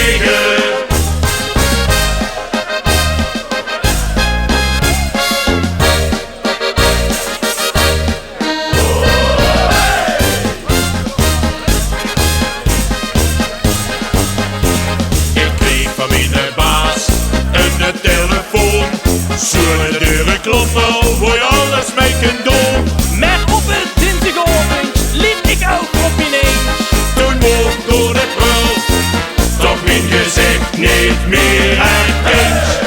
tegen. Ik kreeg van mijn baas een telefoon. Zo'n deuren kloppen waar je alles mee kunt doen. Maar op een dinsdagavond liep ik ook op ineens. Toen mocht door de brul, toch mijn gezicht niet meer herkend.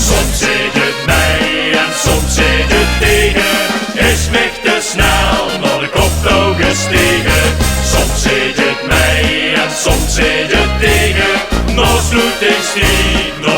Soms zit het mij en soms zit het tegen. Is mij te snel naar de koptouw gestegen. Soms zit het mij en soms zit het tegen. Nou sloot ik strijd.